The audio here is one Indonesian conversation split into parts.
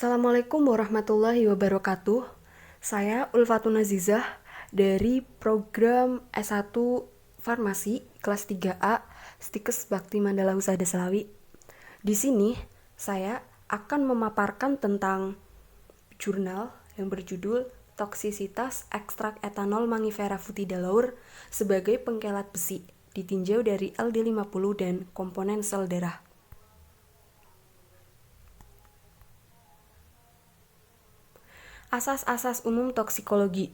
Assalamualaikum warahmatullahi wabarakatuh. Saya Ulfatun Azizah dari program S1 Farmasi kelas 3A Stikes Bakti Mandala Husada Selawi. Di sini saya akan memaparkan tentang jurnal yang berjudul Toksisitas Ekstrak Etanol Mangifera Futidalaur sebagai pengkelat besi ditinjau dari LD50 dan komponen sel darah. Asas-asas umum toksikologi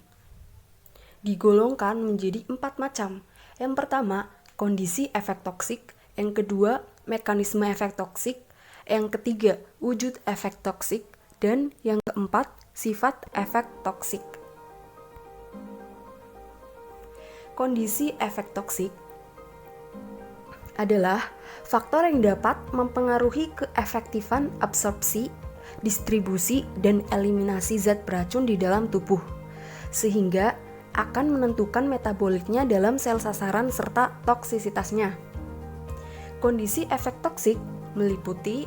digolongkan menjadi 4 macam. Yang pertama, kondisi efek toksik. Yang kedua, mekanisme efek toksik. Yang ketiga, wujud efek toksik. Dan yang keempat, sifat efek toksik. Kondisi efek toksik adalah faktor yang dapat mempengaruhi keefektifan absorpsi, distribusi, dan eliminasi zat beracun di dalam tubuh, sehingga akan menentukan metaboliknya dalam sel sasaran serta toksisitasnya. Kondisi efek toksik meliputi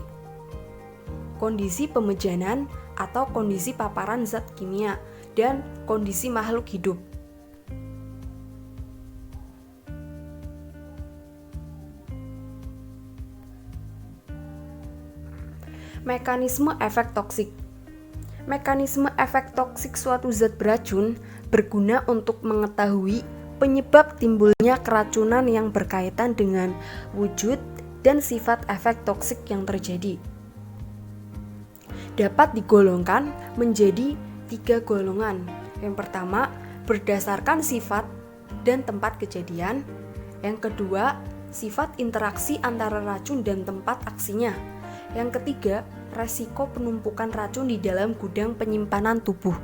kondisi pemejanan atau kondisi paparan zat kimia dan kondisi makhluk hidup. Mekanisme efek toksik. Mekanisme efek toksik suatu zat beracun berguna untuk mengetahui penyebab timbulnya keracunan yang berkaitan dengan wujud dan sifat efek toksik yang terjadi. Dapat digolongkan menjadi 3 golongan. Yang pertama, berdasarkan sifat dan tempat kejadian. Yang kedua, sifat interaksi antara racun dan tempat aksinya. Yang ketiga, resiko penumpukan racun di dalam gudang penyimpanan tubuh.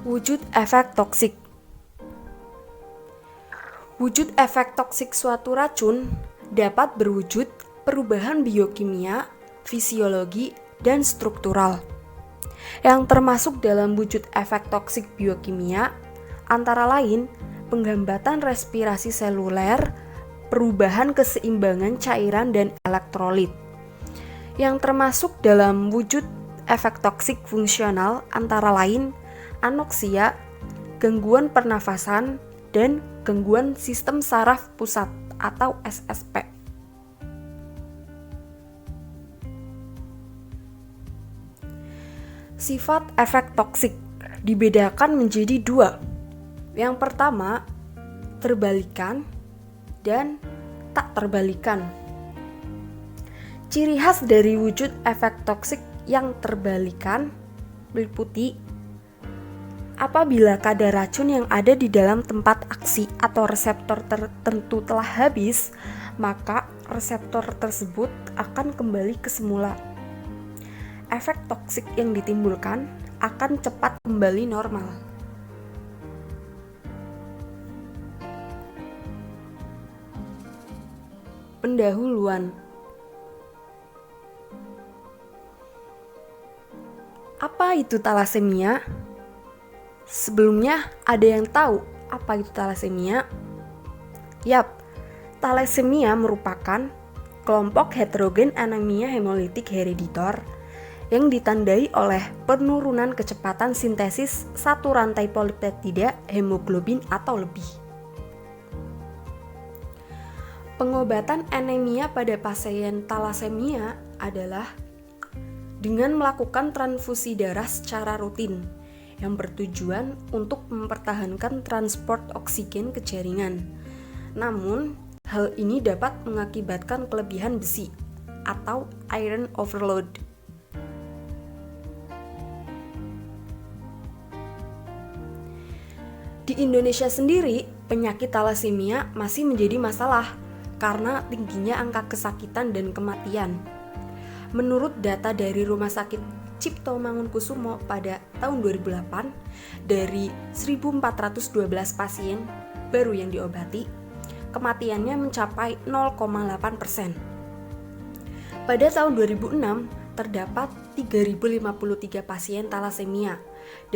Wujud efek toksik. Wujud efek toksik suatu racun dapat berwujud perubahan biokimia, fisiologi, dan struktural. Yang termasuk dalam wujud efek toksik biokimia antara lain penghambatan respirasi seluler, perubahan keseimbangan cairan dan elektrolit. Yang termasuk dalam wujud efek toksik fungsional antara lain anoksia, gangguan pernafasan, dan gangguan sistem saraf pusat atau SSP. Sifat efek toksik dibedakan menjadi 2. Yang pertama, terbalikan dan tak terbalikan. Ciri khas dari wujud efek toksik yang terbalikan meliputi apabila kadar racun yang ada di dalam tempat aksi atau reseptor tertentu telah habis, maka reseptor tersebut akan kembali ke semula. Efek toksik yang ditimbulkan akan cepat kembali normal. Pendahuluan. Apa itu talasemia? Sebelumnya ada yang tahu apa itu talasemia? Yap, talasemia merupakan kelompok heterogen anemia hemolitik hereditor yang ditandai oleh penurunan kecepatan sintesis satu rantai polipeptida hemoglobin atau lebih. Pengobatan anemia pada pasien talasemia adalah dengan melakukan transfusi darah secara rutin yang bertujuan untuk mempertahankan transport oksigen ke jaringan. Namun, hal ini dapat mengakibatkan kelebihan besi atau iron overload. Di Indonesia sendiri, penyakit talasemia masih menjadi masalah karena tingginya angka kesakitan dan kematian. Menurut data dari Rumah Sakit Cipto Mangunkusumo pada tahun 2008, dari 1.412 pasien baru yang diobati, kematiannya mencapai 0,8%. Pada tahun 2006, terdapat 3.053 pasien talasemia,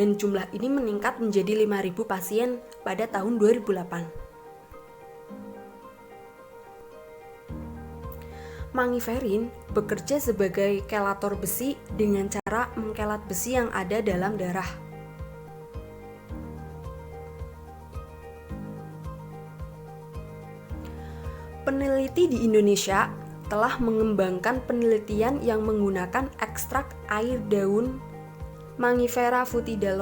dan jumlah ini meningkat menjadi 5.000 pasien pada tahun 2008. Mangiferin bekerja sebagai kelator besi dengan cara mengkelat besi yang ada dalam darah. Peneliti di Indonesia telah mengembangkan penelitian yang menggunakan ekstrak air daun Mangifera foetida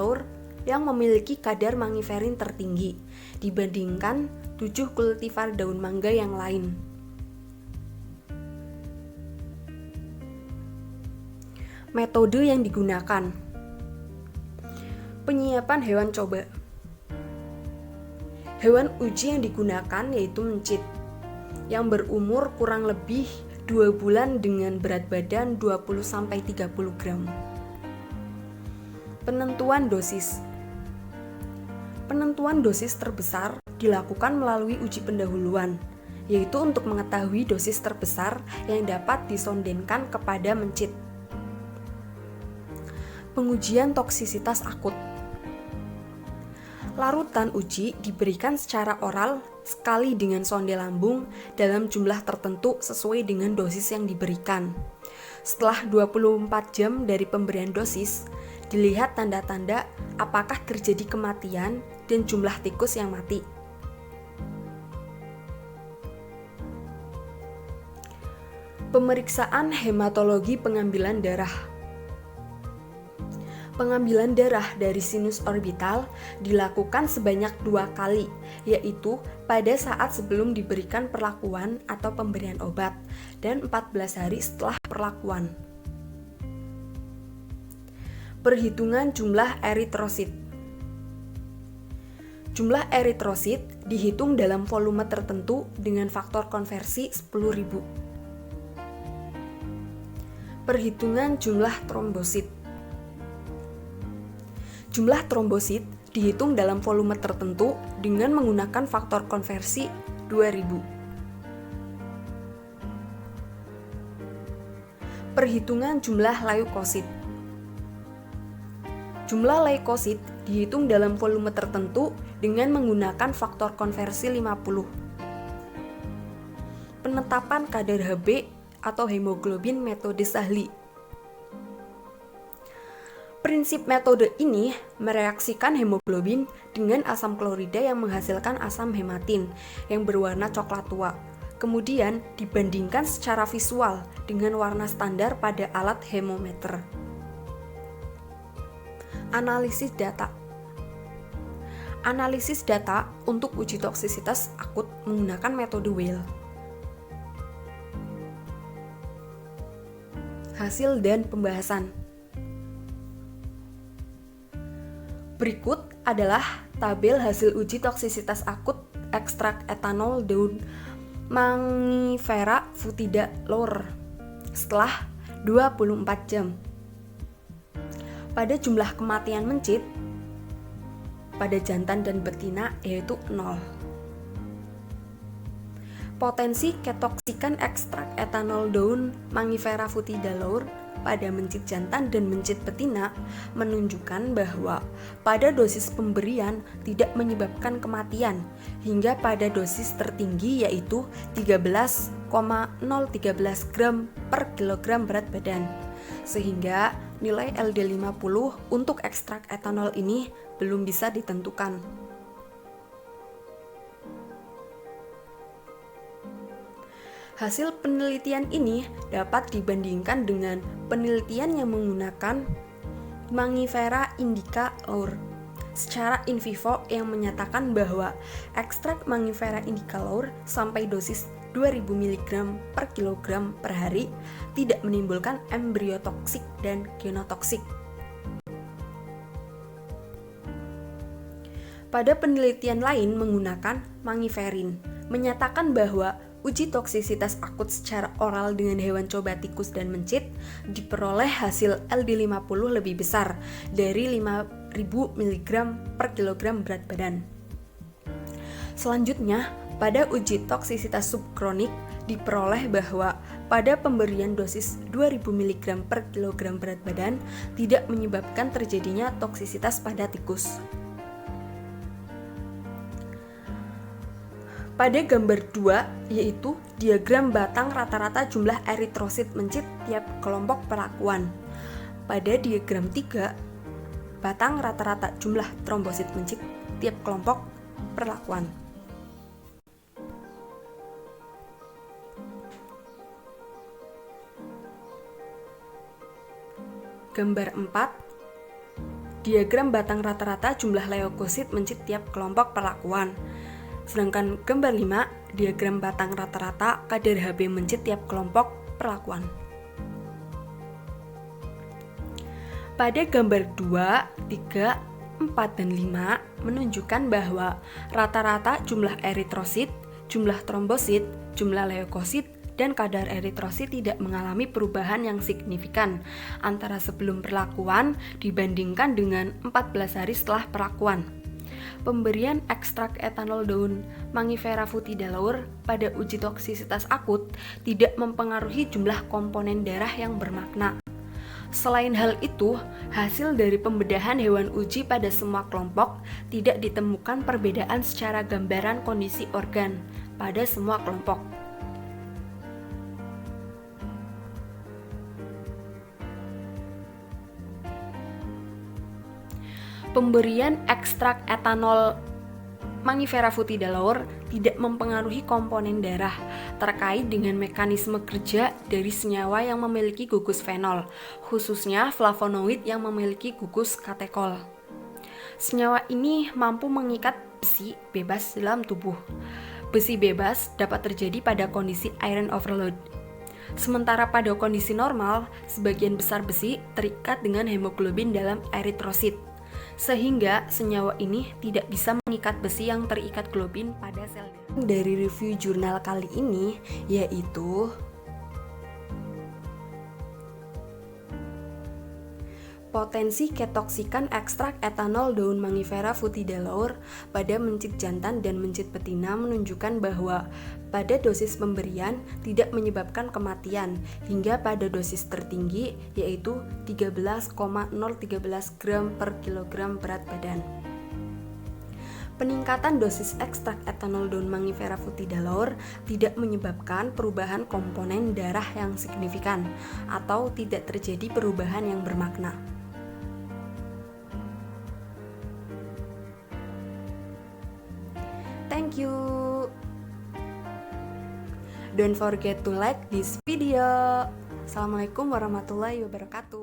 yang memiliki kadar mangiferin tertinggi dibandingkan 7 kultivar daun mangga yang lain. Metode yang digunakan: penyiapan hewan coba. Hewan uji yang digunakan yaitu mencit yang berumur kurang lebih 2 bulan dengan berat badan 20-30 gram. Penentuan dosis. Penentuan dosis terbesar dilakukan melalui uji pendahuluan, yaitu untuk mengetahui dosis terbesar yang dapat disondenkan kepada mencit. Pengujian toksisitas akut. Larutan uji diberikan secara oral sekali dengan sonde lambung dalam jumlah tertentu sesuai dengan dosis yang diberikan. Setelah 24 jam dari pemberian dosis, dilihat tanda-tanda apakah terjadi kematian dan jumlah tikus yang mati. Pemeriksaan hematologi pengambilan darah. Pengambilan darah dari sinus orbital dilakukan sebanyak 2 kali, yaitu pada saat sebelum diberikan perlakuan atau pemberian obat dan 14 hari setelah perlakuan. Perhitungan jumlah eritrosit. Jumlah eritrosit dihitung dalam volume tertentu dengan faktor konversi 10.000. Perhitungan jumlah trombosit. Jumlah trombosit dihitung dalam volume tertentu dengan menggunakan faktor konversi 2000. Perhitungan jumlah leukosit. Jumlah leukosit dihitung dalam volume tertentu dengan menggunakan faktor konversi 50. Penetapan kadar Hb atau hemoglobin metode Sahli. Prinsip metode ini mereaksikan hemoglobin dengan asam klorida yang menghasilkan asam hematin yang berwarna coklat tua. Kemudian dibandingkan secara visual dengan warna standar pada alat hemometer. Analisis data. Analisis data untuk uji toksisitas akut menggunakan metode Weil. Hasil dan pembahasan. Berikut adalah tabel hasil uji toksisitas akut ekstrak etanol daun Mangifera foetida setelah 24 jam. Pada jumlah kematian mencit pada jantan dan betina yaitu 0. Potensi ketoksikan ekstrak etanol daun Mangifera foetida pada mencit jantan dan mencit betina menunjukkan bahwa pada dosis pemberian tidak menyebabkan kematian hingga pada dosis tertinggi yaitu 13,013 gram per kilogram berat badan, sehingga nilai LD50 untuk ekstrak etanol ini belum bisa ditentukan. Hasil penelitian ini dapat dibandingkan dengan penelitian yang menggunakan Mangifera indica secara in vivo yang menyatakan bahwa ekstrak Mangifera indica sampai dosis 2000 mg per kilogram per hari tidak menimbulkan embriotoksik dan genotoksik. Pada penelitian lain menggunakan Mangiferin menyatakan bahwa uji toksisitas akut secara oral dengan hewan coba tikus dan mencit diperoleh hasil LD50 lebih besar dari 5000 mg per kilogram berat badan. Selanjutnya, pada uji toksisitas subkronik diperoleh bahwa pada pemberian dosis 2000 mg per kilogram berat badan tidak menyebabkan terjadinya toksisitas pada tikus. Pada gambar 2, yaitu diagram batang rata-rata jumlah eritrosit mencit tiap kelompok perlakuan. Pada diagram 3, batang rata-rata jumlah trombosit mencit tiap kelompok perlakuan. Gambar 4, diagram batang rata-rata jumlah leukosit mencit tiap kelompok perlakuan. Sedangkan gambar 5, diagram batang rata-rata kadar Hb mencit tiap kelompok perlakuan. Pada gambar 2, 3, 4, dan 5 menunjukkan bahwa rata-rata jumlah eritrosit, jumlah trombosit, jumlah leukosit, dan kadar eritrosit tidak mengalami perubahan yang signifikan antara sebelum perlakuan dibandingkan dengan 14 hari setelah perlakuan. Pemberian ekstrak etanol daun Mangifera Foetida pada uji toksisitas akut tidak mempengaruhi jumlah komponen darah yang bermakna. Selain hal itu, hasil dari pembedahan hewan uji pada semua kelompok tidak ditemukan perbedaan secara gambaran kondisi organ pada semua kelompok. Pemberian ekstrak etanol Mangifera Foetida tidak mempengaruhi komponen darah terkait dengan mekanisme kerja dari senyawa yang memiliki gugus fenol, khususnya flavonoid yang memiliki gugus katekol. Senyawa ini mampu mengikat besi bebas dalam tubuh. Besi bebas dapat terjadi pada kondisi iron overload. Sementara pada kondisi normal, sebagian besar besi terikat dengan hemoglobin dalam eritrosit, sehingga senyawa ini tidak bisa mengikat besi yang terikat globin pada sel darah. Dari review jurnal kali ini yaitu potensi ketoksikan ekstrak etanol daun Mangifera Foetida pada mencit jantan dan mencit betina menunjukkan bahwa pada dosis pemberian tidak menyebabkan kematian hingga pada dosis tertinggi yaitu 13,013 gram per kilogram berat badan. Peningkatan dosis ekstrak etanol daun Mangifera Foetida tidak menyebabkan perubahan komponen darah yang signifikan atau tidak terjadi perubahan yang bermakna. Thank you. Don't forget to like this video. Assalamualaikum warahmatullahi wabarakatuh.